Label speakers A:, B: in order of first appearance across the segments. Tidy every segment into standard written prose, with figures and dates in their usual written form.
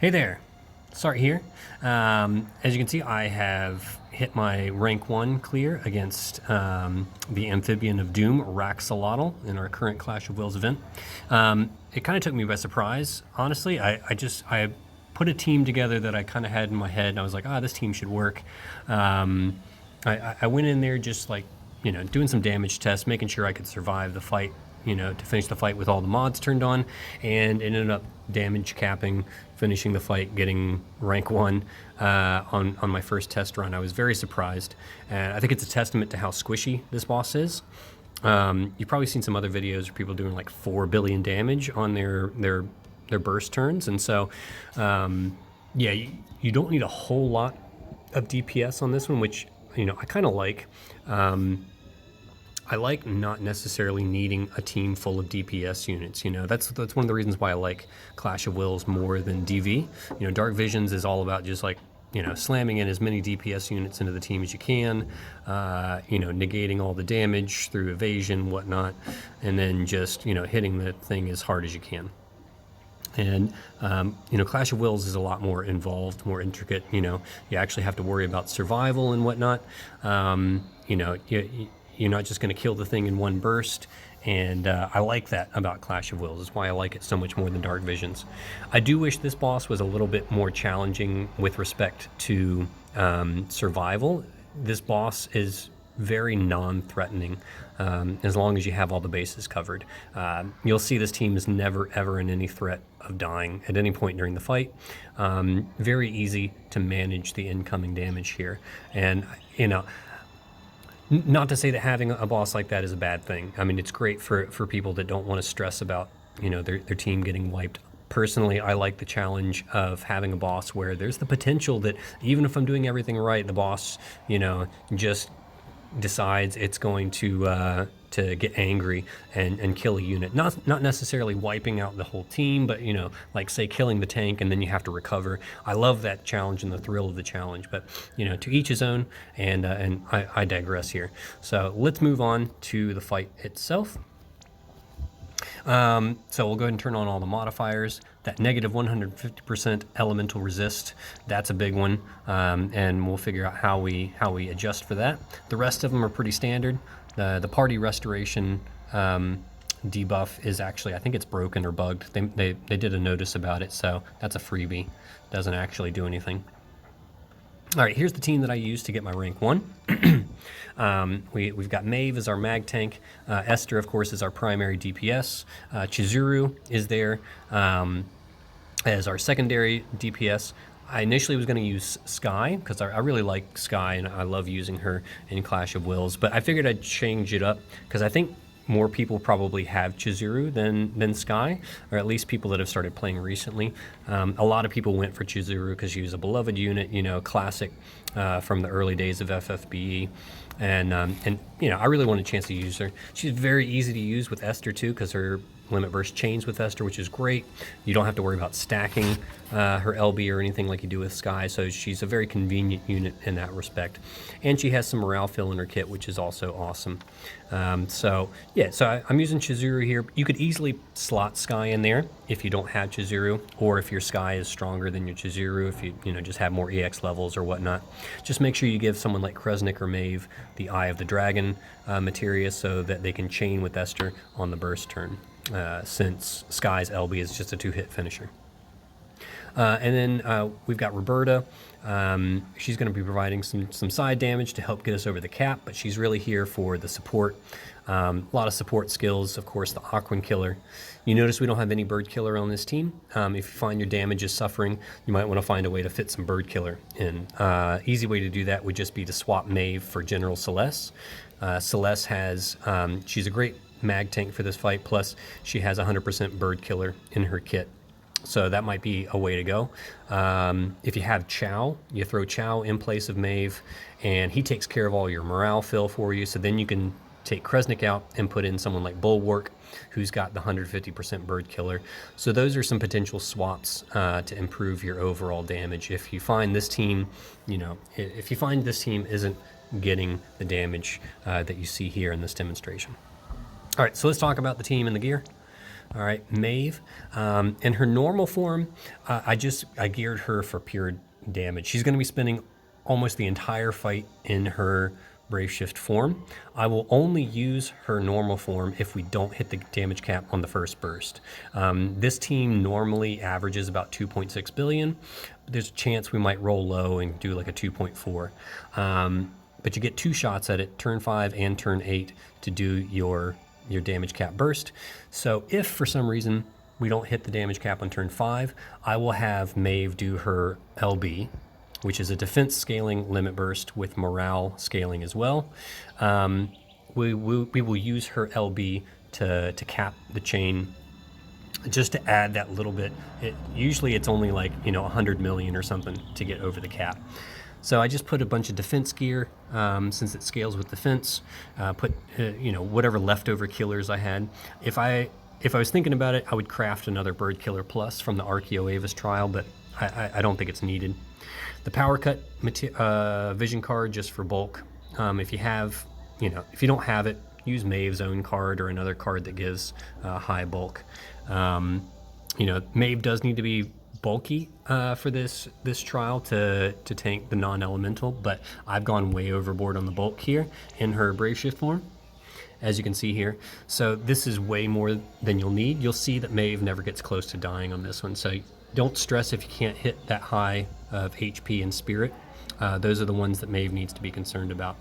A: Hey there, Sart here. As you can see, I have hit my rank 1 clear against the Amphibian of Doom, Raxalotl, in our current Clash of Wills event. It kind of took me by surprise, honestly. I put a team together that I kind of had in my head, and I was like, this team should work. I went in there just like, doing some damage tests, making sure I could survive the fight, to finish the fight with all the mods turned on, and ended up damage capping, finishing the fight, getting rank 1 on my first test run. I was very surprised, and I think it's a testament to how squishy this boss is. You've probably seen some other videos of people doing like 4 billion damage on their burst turns, and so yeah, you don't need a whole lot of DPS on this one, which I kind of like. I like not necessarily needing a team full of DPS units. That's one of the reasons why I like Clash of Wills more than DV. Dark Visions is all about just like, slamming in as many DPS units into the team as you can, negating all the damage through evasion, whatnot, and then just, hitting the thing as hard as you can. And, Clash of Wills is a lot more involved, more intricate. You actually have to worry about survival and whatnot. You're not just going to kill the thing in one burst, and I like that about Clash of Wills. That's why I like it so much more than Dark Visions. I do wish this boss was a little bit more challenging with respect to survival. This boss is very non-threatening as long as you have all the bases covered. You'll see this team is never ever in any threat of dying at any point during the fight. Very easy to manage the incoming damage here, and not to say that having a boss like that is a bad thing. I mean, it's great for people that don't want to stress about, their team getting wiped. Personally, I like the challenge of having a boss where there's the potential that even if I'm doing everything right, the boss, just decides it's going to get angry and kill a unit. Not necessarily wiping out the whole team, but like say killing the tank and then you have to recover. I love that challenge and the thrill of the challenge, but to each his own, and I digress here. So let's move on to the fight itself. So we'll go ahead and turn on all the modifiers. That negative 150% elemental resist, that's a big one, and we'll figure out how we adjust for that. The rest of them are pretty standard. The party restoration debuff is actually, I think it's broken or bugged. They did a notice about it, so that's a freebie. Doesn't actually do anything. All right, here's the team that I used to get my rank 1. We've got Maeve as our mag tank. Esther, of course, is our primary DPS. Chizuru is there as our secondary DPS. I initially was going to use Skye because I really like Skye and I love using her in Clash of Wills, but I figured I'd change it up because I think more people probably have Chizuru than Skye, or at least people that have started playing recently. A lot of people went for Chizuru because she was a beloved unit, classic from the early days of FFBE. And I really wanted a chance to use her. She's very easy to use with Esther too because her limit burst chains with Esther, which is great. You don't have to worry about stacking her LB or anything like you do with Skye, so she's a very convenient unit in that respect. And she has some morale fill in her kit, which is also awesome. So I'm using Chizuru here. You could easily slot Skye in there if you don't have Chizuru, or if your Skye is stronger than your Chizuru, if you just have more EX levels or whatnot. Just make sure you give someone like Cressnik or Maeve the Eye of the Dragon materia so that they can chain with Esther on the burst turn. Since Skye's LB is just a 2-hit finisher. And then we've got Reberta. She's going to be providing some side damage to help get us over the cap, but she's really here for the support. A lot of support skills, of course, the Aquan Killer. You notice we don't have any Bird Killer on this team. If you find your damage is suffering, you might want to find a way to fit some Bird Killer in. Easy way to do that would just be to swap Maeve for General Celeste. Celeste has, she's a great mag tank for this fight, plus she has 100% Bird Killer in her kit. So that might be a way to go. If you have Chow, you throw Chow in place of Maeve, and he takes care of all your morale fill for you, so then you can take Cressnik out and put in someone like Bulwark, who's got the 150% Bird Killer. So those are some potential swaps to improve your overall damage. If you find this team, isn't getting the damage that you see here in this demonstration. All right, so let's talk about the team and the gear. All right, Maeve. In her normal form, I geared her for pure damage. She's going to be spending almost the entire fight in her Brave Shift form. I will only use her normal form if we don't hit the damage cap on the first burst. This team normally averages about 2.6 billion. But there's a chance we might roll low and do like a 2.4. But you get 2 shots at it, turn 5 and turn 8, to do your damage cap burst. So if for some reason we don't hit the damage cap on turn 5, I will have Maeve do her LB, which is a defense scaling limit burst with morale scaling as well. We will use her LB to cap the chain, just to add that little bit. Usually it's only like 100 million or something to get over the cap. So I just put a bunch of defense gear, since it scales with defense. Put whatever leftover killers I had. If I was thinking about it, I would craft another Bird Killer Plus from the Archeo Avis trial, but I don't think it's needed. The Power Cut vision card just for bulk. If you don't have it, use Maeve's own card or another card that gives high bulk. Maeve does need to be bulky for this trial to tank the non-elemental, but I've gone way overboard on the bulk here in her Brave Shift form, as you can see here. So this is way more than you'll need. You'll see that Maeve never gets close to dying on this one, so don't stress if you can't hit that high of HP and spirit. Those are the ones that Maeve needs to be concerned about.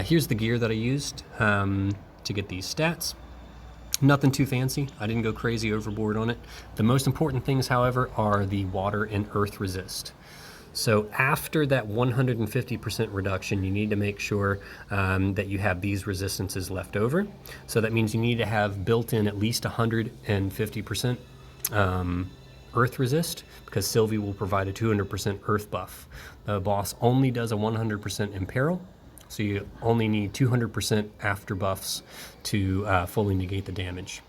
A: Here's the gear that I used to get these stats. Nothing too fancy. I didn't go crazy overboard on it. The most important things, however, are the water and earth resist. So after that 150% reduction, you need to make sure that you have these resistances left over. So that means you need to have built in at least 150% earth resist, because Sylvie will provide a 200% earth buff. The boss only does a 100% imperil, so you only need 200% after buffs to fully negate the damage.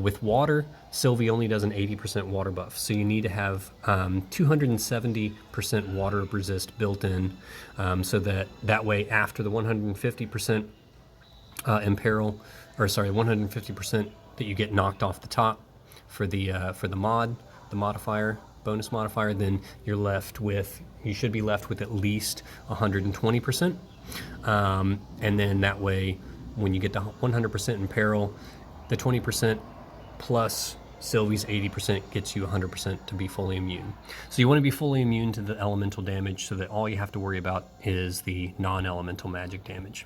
A: With water, Sylvie only does an 80% water buff, so you need to have 270% water resist built in, so that way after the 150% imperil, or sorry, 150% that you get knocked off the top for the modifier, bonus modifier, then you should be left with at least 120%. And then that way, when you get to 100% in peril, the 20% plus Sylvie's 80% gets you 100% to be fully immune. So you want to be fully immune to the elemental damage, so that all you have to worry about is the non-elemental magic damage.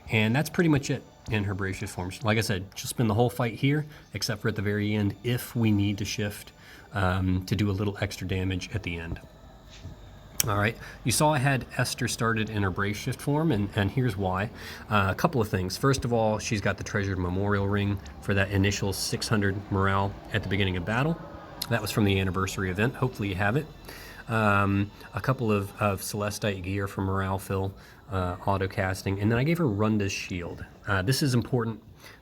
A: And that's pretty much it in her Brave Shift forms. Like I said, she'll spend the whole fight here, except for at the very end, if we need to shift to do a little extra damage at the end. All right, you saw I had Esther started in her Brave Shift form, and here's why. A couple of things. First of all, she's got the Treasured Memorial Ring for that initial 600 morale at the beginning of battle. That was from the anniversary event. Hopefully you have it. A couple of Celestite gear for morale fill, auto casting, and then I gave her Runda's shield. This is important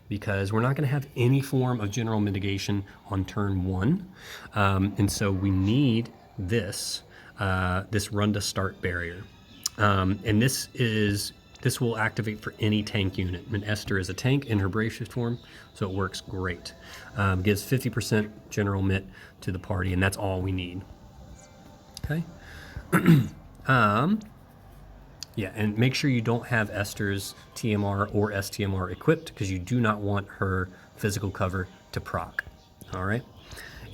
A: because we're not going to have any form of general mitigation on turn 1, and so we need this Runda start barrier, and this will activate for any tank unit. And Esther is a tank in her Brave Shift form, so it works great. Gives 50% general mit to the party, and that's all we need. Okay. Yeah, and make sure you don't have Esther's TMR or STMR equipped, because you do not want her physical cover to proc. All right.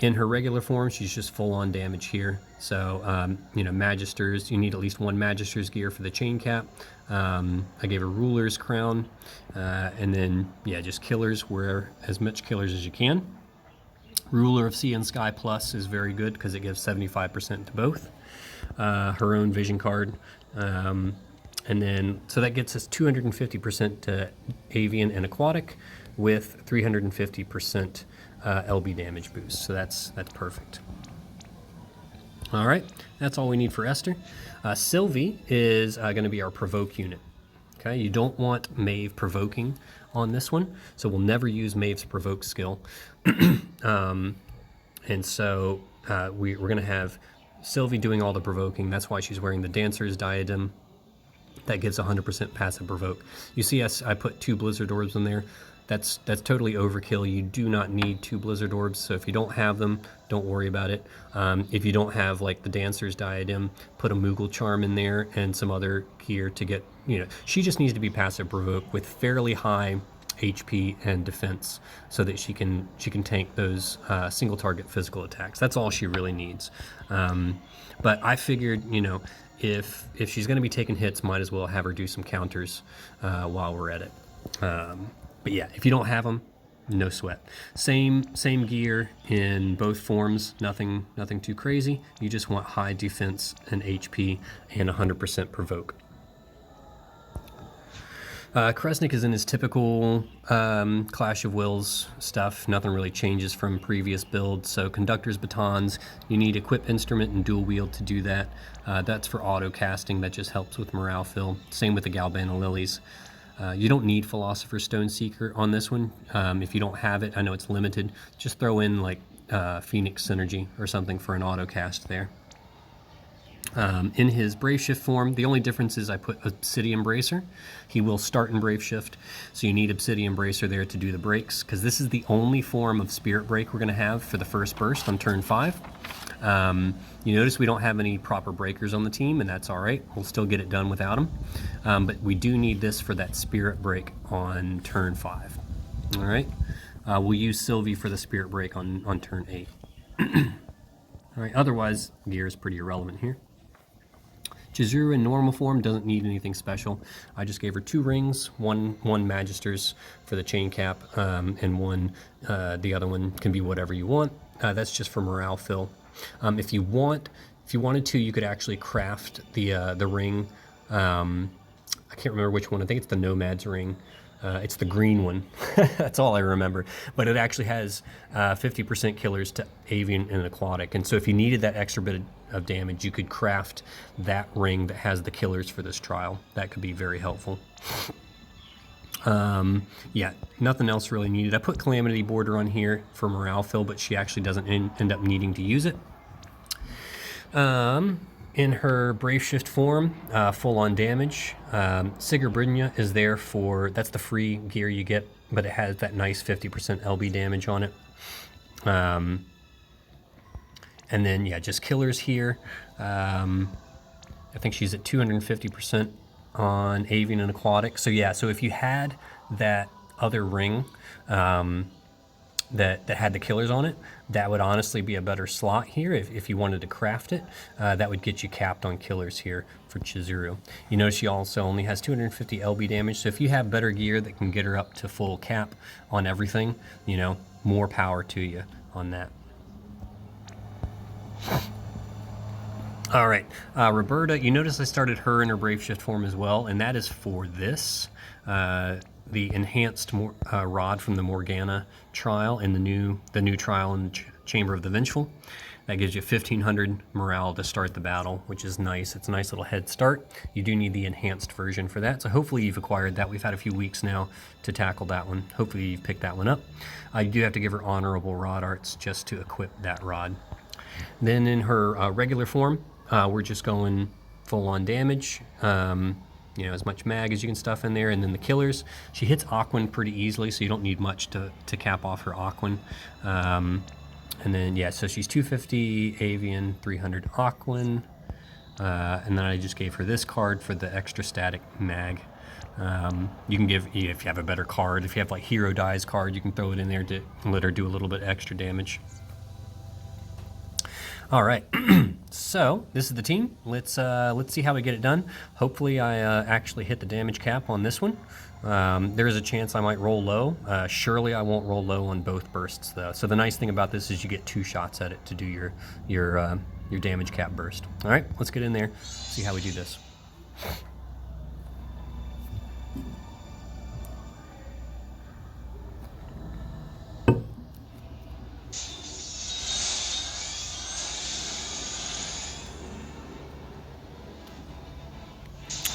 A: In her regular form, she's just full-on damage here. So, Magisters, you need at least 1 Magister's gear for the chain cap. I gave her Ruler's Crown, and then, yeah, just killers, wear as much killers as you can. Ruler of Sea and Sky Plus is very good because it gives 75% to both. Her own vision card. And then, so that gets us 250% to Avian and Aquatic with 350% LB damage boost. So that's perfect. All right, that's all we need for Esther. Sylvie is going to be our provoke unit. Okay, you don't want Maeve provoking on this one, so we'll never use Maeve's provoke skill. And so we're going to have Sylvie doing all the provoking. That's why she's wearing the Dancer's Diadem. That gives 100% passive provoke. You see I put 2 Blizzard Orbs in there. that's totally overkill. You do not need 2 Blizzard Orbs, so if you don't have them, don't worry about it. If you don't have like the Dancer's Diadem, put a Moogle Charm in there and some other gear to get, she just needs to be passive provoke with fairly high HP and defense so that she can tank those single target physical attacks. That's all she really needs. But I figured, if she's going to be taking hits, might as well have her do some counters while we're at it. But yeah, if you don't have them, no sweat. Same gear in both forms. Nothing too crazy. You just want high defense and HP and 100% provoke. Cressnik is in his typical Clash of Wills stuff. Nothing really changes from previous builds. So Conductor's Batons, you need Equip Instrument and Dual Wield to do that. That's for auto casting. That just helps with morale fill. Same with the Galbana Lilies. You don't need Philosopher's Stone Seeker on this one. If you don't have it, I know it's limited, just throw in like Phoenix Synergy or something for an auto cast there. In his Brave Shift form, the only difference is I put Obsidian Bracer. He will start in Brave Shift, so you need Obsidian Bracer there to do the breaks, because this is the only form of Spirit Break we're going to have for the first burst on turn 5. You notice we don't have any proper breakers on the team, and that's all right. We'll still get it done without them. But we do need this for that Spirit Break on turn 5. All right. We'll use Sylvie for the Spirit Break on turn 8. All right. Otherwise, gear is pretty irrelevant here. Chizuru in normal form doesn't need anything special. I just gave her 2 rings, one Magisters for the chain cap, and one, the other one can be whatever you want. That's just for morale fill. If you wanted to, you could actually craft the ring. I can't remember which one. I think it's the Nomad's ring. It's the green one. That's all I remember. But it actually has 50% killers to avian and aquatic. And so if you needed that extra bit of damage, you could craft that ring that has the killers for this trial. That could be very helpful. Yeah, nothing else really needed. I put Calamity Border on here for morale fill, but she actually doesn't end up needing to use it. In her Brave Shift form, full on damage. Sigurbrynja is there for, that's the free gear you get, but it has that nice 50% LB damage on it. And then, yeah, just killers here. I think she's at 250% on avian and aquatic. So yeah, so if you had that other ring that had the killers on it, that would honestly be a better slot here if you wanted to craft it. That would get you capped on killers here for Chizuru. You notice she also only has 250 LB damage, so if you have better gear that can get her up to full cap on everything, more power to you on that. All right, Reberta, you notice I started her in her Brave Shift form as well, and that is for this. The enhanced rod from the Morgana trial and the new trial in the Chamber of the Vengeful. That gives you 1500 morale to start the battle, which is nice. It's a nice little head start. You do need the enhanced version for that, so hopefully you've acquired that. We've had a few weeks now to tackle that one. Hopefully you've picked that one up. You do have to give her honorable rod arts just to equip that rod. Then in her regular form, we're just going full on damage. As much mag as you can stuff in there, and then the killers. She hits Aquan pretty easily, so you don't need much to cap off her Aquan. And then, yeah, so she's 250 Avian, 300 Aquan. And then I just gave her this card for the extra static mag. You can give, if you have a better card, if you have like Hero Dies card, you can throw it in there to let her do a little bit extra damage. All right, so this is the team. Let's see how we get it done. Hopefully I actually hit the damage cap on this one. There is a chance I might roll low. Surely I won't roll low on both bursts though. So the nice thing about this is you get 2 shots at it to do your damage cap burst. All right, let's get in there, see how we do this.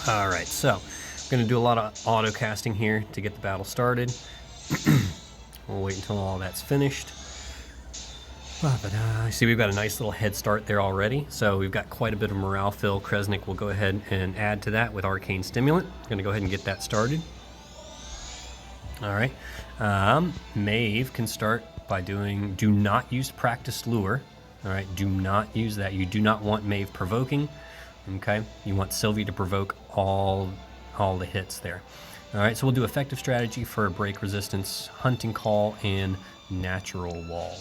A: All right, so I'm going to do a lot of auto casting here to get the battle started. We'll wait until all that's finished. See, we've got a nice little head start there already, so we've got quite a bit of morale fill. Cressnik will go ahead and add to that with Arcane Stimulant. I'm going to go ahead and get that started. All right. Maeve can start by doing, do not use practiced lure. All right, do not use that. You do not want Maeve provoking. Okay, you want Sylvie to provoke all the hits there. All right, so we'll do effective strategy for break resistance, hunting call, and natural wall.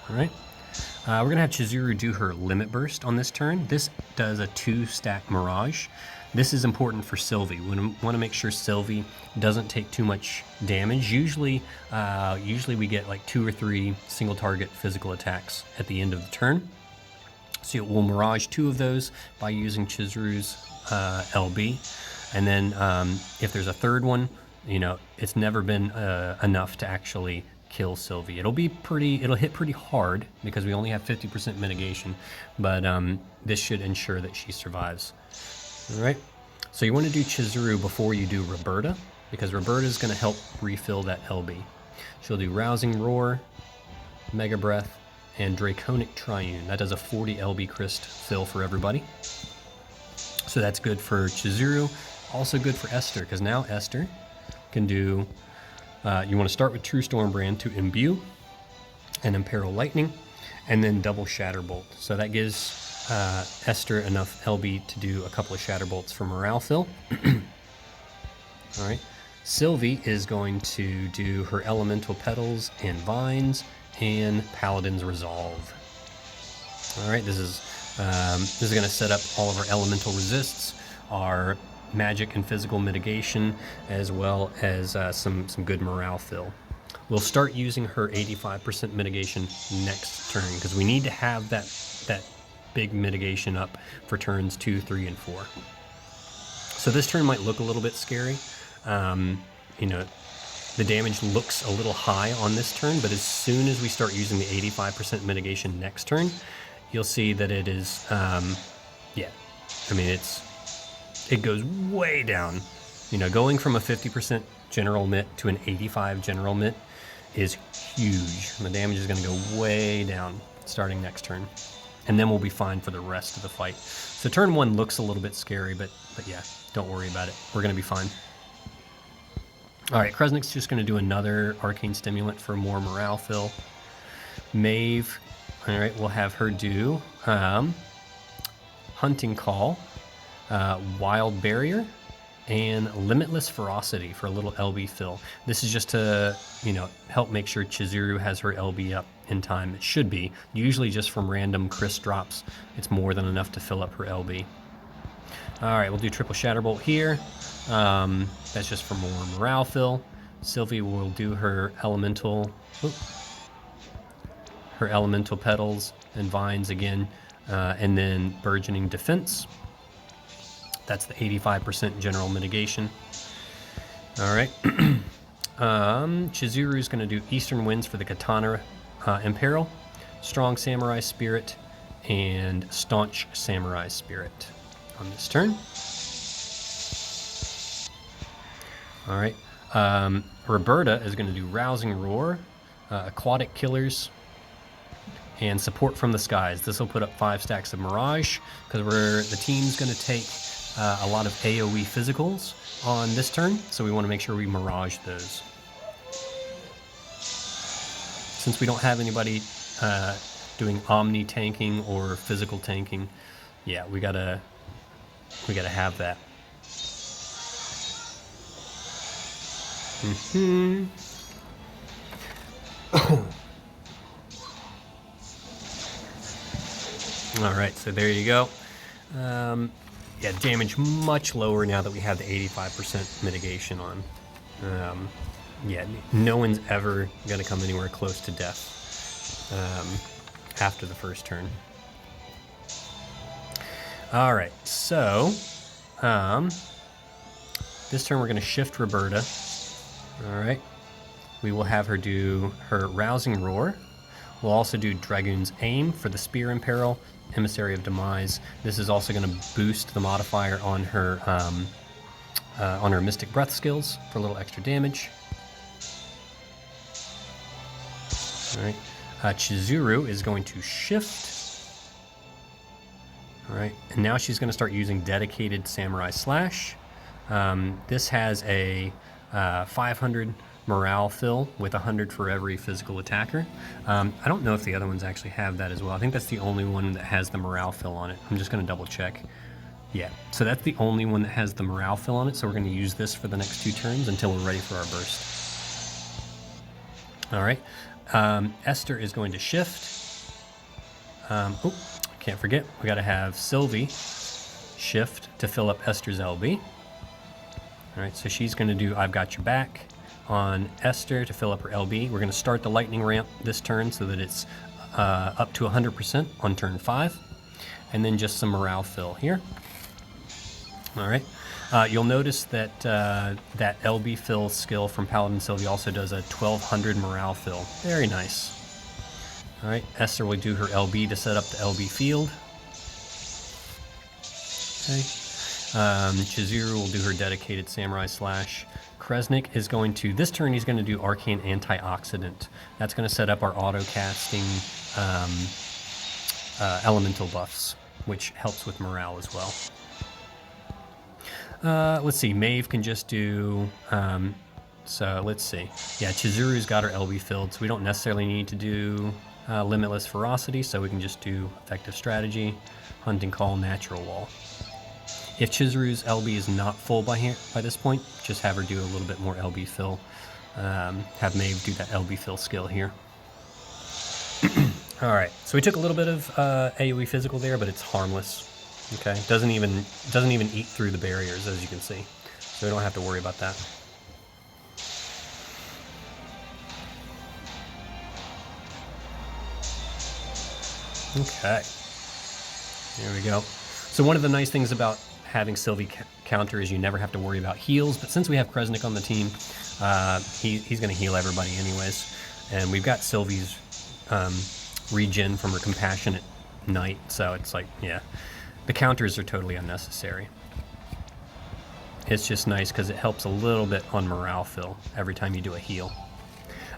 A: All right. We're going to have Chizuru do her limit burst on this turn. This does a 2-stack mirage. This is important for Sylvie. We want to make sure Sylvie doesn't take too much damage. Usually we get like 2 or 3 single target physical attacks at the end of the turn. So we'll mirage 2 of those by using Chizuru's LB. And then if there's a third one, you know, it's never been enough to actually kill Sylvie. It'll hit pretty hard because we only have 50% mitigation, but this should ensure that she survives. All right, so you want to do Chizuru before you do Reberta, because Reberta is going to help refill that LB. She'll do Rousing Roar, Mega Breath, and Draconic Triune. That does a 40 LB Crist fill for everybody. So that's good for Chizuru, also good for Esther, because now Esther can do, you want to start with True Stormbrand to imbue and Imperil Lightning, and then double Shatterbolt. So that gives Esther enough LB to do a couple of Shatterbolts for morale fill. All right, Sylvie is going to do her Elemental Petals and Vines and Paladin's Resolve. All right, this is going to set up all of our elemental resists, our magic and physical mitigation, as well as some good morale fill. We'll start using her 85% mitigation next turn because we need to have that big mitigation up for turns 2, 3, and 4. So this turn might look a little bit scary. You know, the damage looks a little high on this turn, but as soon as we start using the 85% mitigation next turn, you'll see that it is, yeah, I mean, it goes way down. You know, going from a 50% general mit to an 85 general mit is huge. The damage is going to go way down starting next turn. And then we'll be fine for the rest of the fight. So turn 1 looks a little bit scary, but yeah, don't worry about it. We're going to be fine. All right, Cressnik's just going to do another Arcane Stimulant for more morale fill. Maeve, all right, we'll have her do Hunting Call, Wild Barrier, and Limitless Ferocity for a little LB fill. This is just to, you know, help make sure Chizuru has her LB up in time. It should be. Usually just from random Chris drops, it's more than enough to fill up her LB. All right, we'll do Triple Shatterbolt here. That's just for more morale fill. Sylvie will do her elemental petals and vines again, and then Burgeoning Defense. That's the 85% general mitigation. All right. Chizuru is going to do Eastern Winds for the Katana Imperil, Strong Samurai Spirit, and Staunch Samurai Spirit on this turn. All right. Reberta is going to do Rousing Roar, Aquatic Killers, and Support from the Skies. This will put up 5 stacks of Mirage because the team's going to take a lot of AoE physicals on this turn, so we want to make sure we Mirage those. Since we don't have anybody doing Omni tanking or physical tanking, yeah, we gotta have that. All right, so there you go. Yeah, damage much lower now that we have the 85% mitigation on. Yeah, no one's ever going to come anywhere close to death after the first turn. All right, so this turn we're going to shift Reberta. All right, we will have her do her Rousing Roar. We'll also do Dragoon's Aim for the Spear Imperil, Emissary of Demise. This is also going to boost the modifier on her Mystic Breath skills for a little extra damage. All right, Chizuru is going to shift. All right, and now she's going to start using Dedicated Samurai Slash. This has a 500 morale fill with 100 for every physical attacker. I don't know if the other ones actually have that as well. I think that's the only one that has the morale fill on it. I'm just going to double check. Yeah, so that's the only one that has the morale fill on it, so we're going to use this for the next 2 turns until we're ready for our burst. All right, Esther is going to shift. Oh, can't forget, we got to have Sylvie shift to fill up Esther's LB. All right, so she's going to do I've Got Your Back on Esther to fill up her LB. We're going to start the lightning ramp this turn so that it's up to 100% on turn 5, and then just some morale fill here. All right, you'll notice that that LB fill skill from Paladin Sylvie also does a 1200 morale fill. Very nice. All right, Esther will do her LB to set up the LB field. Okay. Chizuru will do her dedicated Samurai Slash. Cressnik is going to, this turn he's going to do Arcane Antioxidant. That's going to set up our auto-casting elemental buffs, which helps with morale as well. Let's see, Maeve can just do, so let's see. Yeah, Chizuru's got her LB filled, so we don't necessarily need to do Limitless Ferocity, so we can just do Effective Strategy, Hunting Call, Natural Wall. If Chizuru's LB is not full by this point, just have her do a little bit more LB fill. Have Maeve do that LB fill skill here. All right, so we took a little bit of AoE physical there, but it's harmless. Okay, doesn't even eat through the barriers, as you can see, so we don't have to worry about that. Okay, there we go. So one of the nice things about having Sylvie counter is you never have to worry about heals, but since we have Cressnik on the team, he's going to heal everybody anyways, and we've got Sylvie's regen from her Compassionate Knight, so it's like, yeah. The counters are totally unnecessary. It's just nice because it helps a little bit on morale fill every time you do a heal.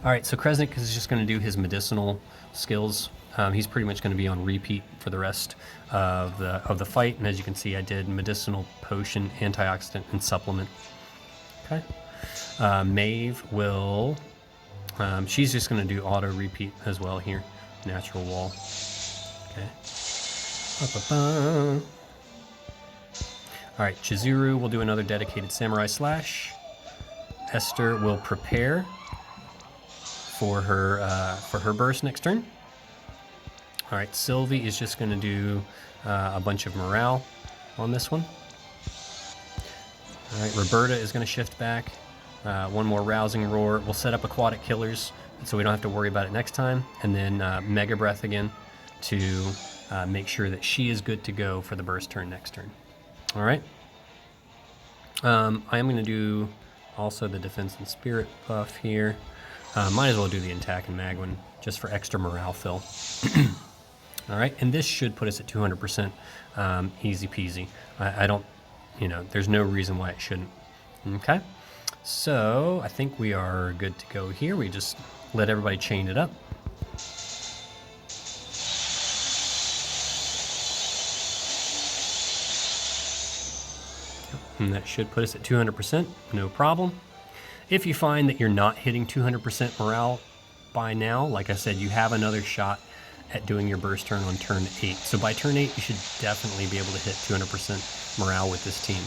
A: All right, so Cressnik is just going to do his medicinal skills. He's pretty much going to be on repeat for the rest of the fight, and as you can see, I did medicinal, potion, antioxidant, and supplement. Okay. Maeve will. She's just going to do auto repeat as well here. Natural wall. Okay. All right, Chizuru will do another dedicated Samurai Slash. Esther will prepare for her burst next turn. All right, Sylvie is just going to do a bunch of morale on this one. All right, Reberta is going to shift back. One more Rousing Roar. We'll set up Aquatic Killers so we don't have to worry about it next time. And then Mega Breath again to make sure that she is good to go for the burst turn next turn. All right. I am going to do also the Defense and Spirit buff here. Might as well do the Attack and Mag one just for extra morale fill. All right, and this should put us at 200%, easy peasy. I don't, there's no reason why it shouldn't. Okay, so I think we are good to go here. We just let everybody chain it up. And that should put us at 200%, no problem. If you find that you're not hitting 200% morale by now, like I said, you have another shot at doing your burst turn on turn 8. So by turn 8, you should definitely be able to hit 200% morale with this team.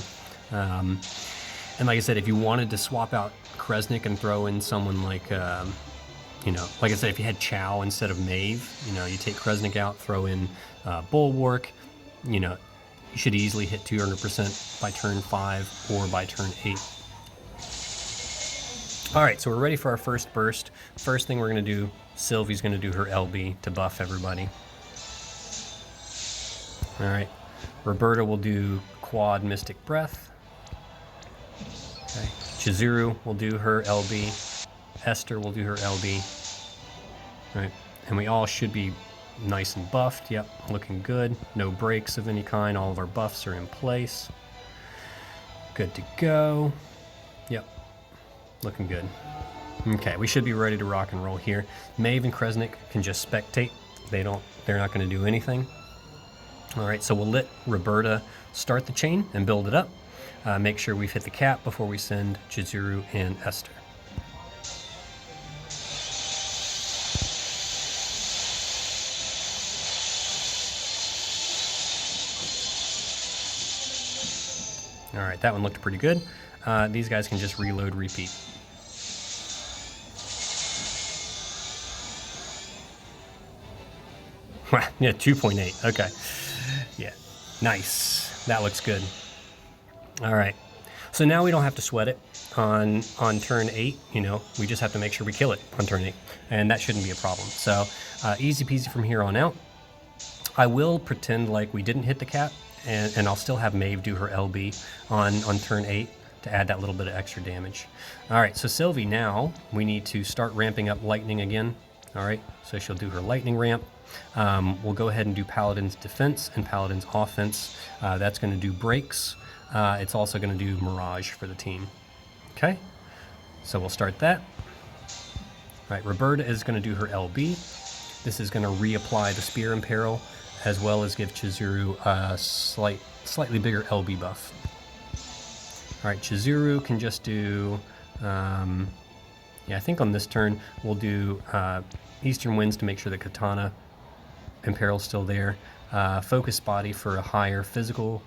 A: And like I said, if you wanted to swap out Cressnik and throw in someone like, like I said, if you had Chow instead of Maeve, you take Cressnik out, throw in Bulwark, you should easily hit 200% by turn 5 or by turn 8. All right, so we're ready for our first burst. First thing we're going to do, Sylvie's going to do her LB to buff everybody. All right, Reberta will do Quad Mystic Breath. Okay, Chizuru will do her LB. Esther will do her LB. All right, and we all should be nice and buffed. Yep, looking good. No breaks of any kind. All of our buffs are in place. Good to go. Yep, looking good. Okay, we should be ready to rock and roll here. Maeve and Cressnik can just spectate. They're not going to do anything. All right, so we'll let Reberta start the chain and build it up. Make sure we've hit the cap before we send Chizuru and Esther. All right, that one looked pretty good. These guys can just reload, repeat. Yeah, 2.8. Okay. Yeah, nice. That looks good. All right. So now we don't have to sweat it on turn 8. You know, we just have to make sure we kill it on turn 8, and that shouldn't be a problem. So easy peasy from here on out. I will pretend like we didn't hit the cap, and I'll still have Maeve do her LB on turn 8 to add that little bit of extra damage. All right, so Sylvie, now we need to start ramping up lightning again. All right, so she'll do her lightning ramp. We'll go ahead and do Paladin's defense and Paladin's offense. That's going to do breaks. It's also going to do Mirage for the team. Okay, so we'll start that. All right, Reberta is going to do her LB. This is going to reapply the Spear Imperil, as well as give Chizuru a slightly bigger LB buff. All right, Chizuru can just do, yeah, I think on this turn we'll do Eastern Winds to make sure the Katana Imperil's still there. Focus Body for a higher physical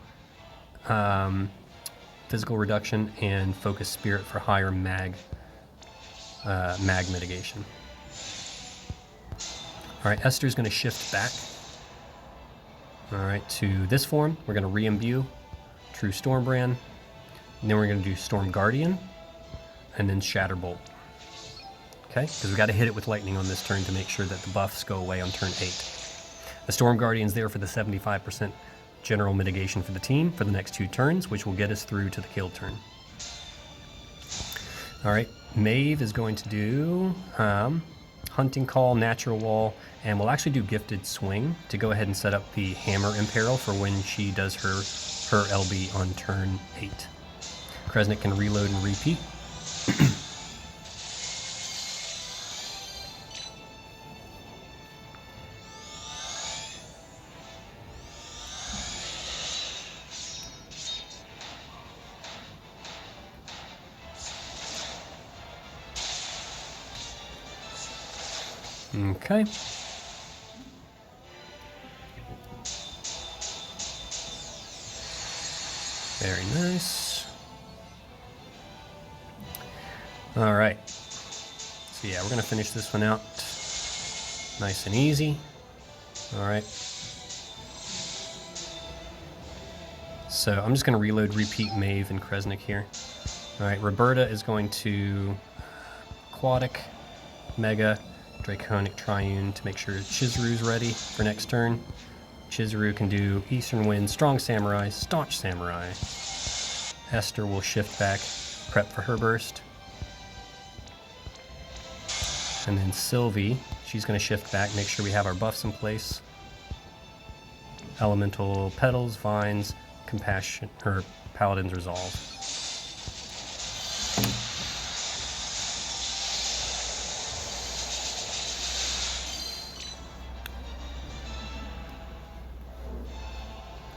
A: reduction, and Focus Spirit for higher mag mitigation. All right, Esther's going to shift back. All right, to this form, we're going to re-imbue True Stormbrand, and then we're going to do Storm Guardian, and then Shatterbolt. Okay, because we got to hit it with lightning on this turn to make sure that the buffs go away on turn 8. The Storm Guardian's there for the 75% general mitigation for the team for the next 2 turns, which will get us through to the kill turn. All right, Maeve is going to do Hunting Call, Natural Wall, and we'll actually do Gifted Swing to go ahead and set up the Hammer Imperil for when she does her LB on turn 8. Cressnik can reload and repeat. Okay. Very nice. All right. So yeah, we're going to finish this one out nice and easy. All right. So I'm just going to reload, repeat Maeve and Cressnik here. All right, Reberta is going to Aquatic, Mega, Draconic Triune to make sure Chizuru's ready for next turn. Chizuru can do Eastern Wind, Strong Samurai, Staunch Samurai. Esther will shift back, prep for her burst. And then Sylvie, she's going to shift back, make sure we have our buffs in place. Elemental Petals, Vines, Compassion, or Paladin's Resolve.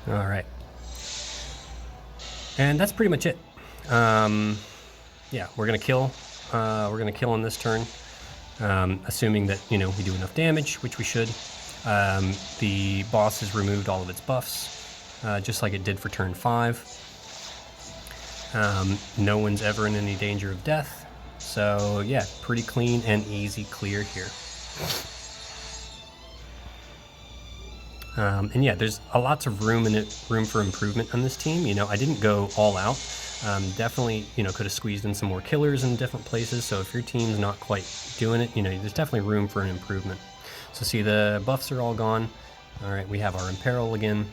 A: All right, and that's pretty much it. Yeah, we're gonna kill. We're gonna kill on this turn, assuming that we do enough damage, which we should. The boss has removed all of its buffs, just like it did for turn 5. No one's ever in any danger of death, so yeah, pretty clean and easy clear here. And yeah, there's lots of room for improvement on this team. I didn't go all out. Definitely, could have squeezed in some more killers in different places. So if your team's not quite doing it, there's definitely room for an improvement. So see, the buffs are all gone. All right, we have our Imperil again.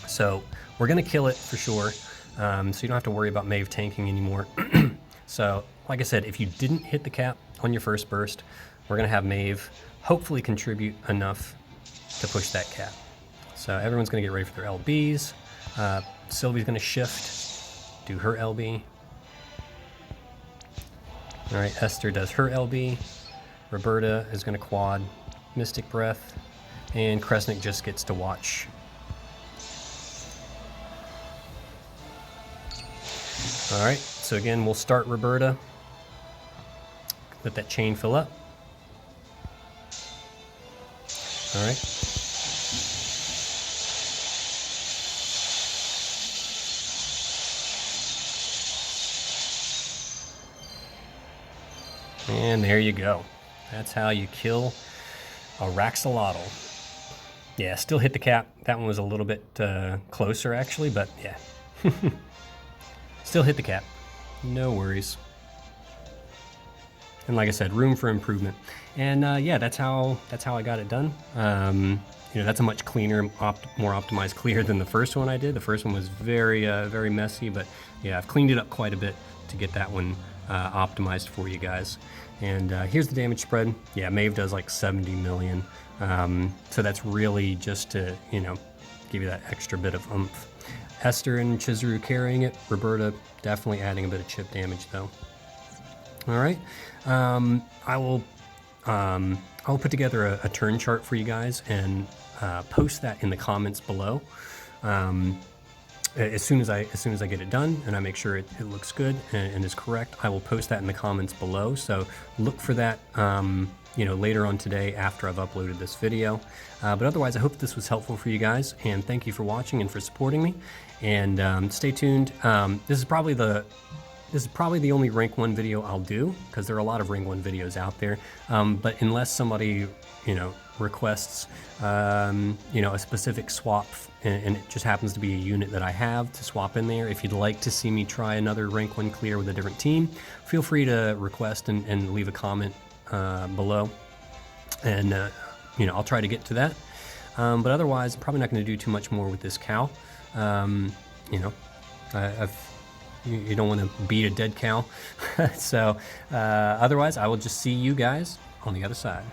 A: So we're gonna kill it for sure. So you don't have to worry about Maeve tanking anymore. So like I said, if you didn't hit the cap on your first burst, we're gonna have Maeve hopefully contribute enough to push that cap. So everyone's going to get ready for their LBs. Sylvie's going to shift, do her LB. All right, Esther does her LB. Reberta is going to quad Mystic Breath, and Cressnik just gets to watch. All right, so again, we'll start Reberta. Let that chain fill up. All right. And there you go. That's how you kill a Raxalotl. Yeah, still hit the cap. That one was a little bit closer actually, but yeah. Still hit the cap. No worries. And like I said, room for improvement. And yeah, that's how I got it done. You know, that's a much cleaner, more optimized clear than the first one I did. The first one was very, very messy, but yeah, I've cleaned it up quite a bit to get that one optimized for you guys. And here's the damage spread. Yeah, Maeve does like 70 million. So that's really just to, you know, give you that extra bit of oomph. Esther and Chizuru carrying it. Reberta definitely adding a bit of chip damage though. All right, I'll put together a turn chart for you guys and post that in the comments below. As soon as I get it done and I make sure it looks good and is correct, I will post that in the comments below. So look for that, you know, later on today after I've uploaded this video. But otherwise, I hope this was helpful for you guys, and thank you for watching and for supporting me. And stay tuned. This is probably the only rank 1 video I'll do, because there are a lot of rank 1 videos out there. But unless somebody, you know, requests, you know, a specific swap, and it just happens to be a unit that I have to swap in there. If you'd like to see me try another rank 1 clear with a different team, feel free to request and leave a comment below. And, you know, I'll try to get to that. But otherwise, I'm probably not going to do too much more with this cow. You know, you don't want to beat a dead cow. So otherwise, I will just see you guys on the other side.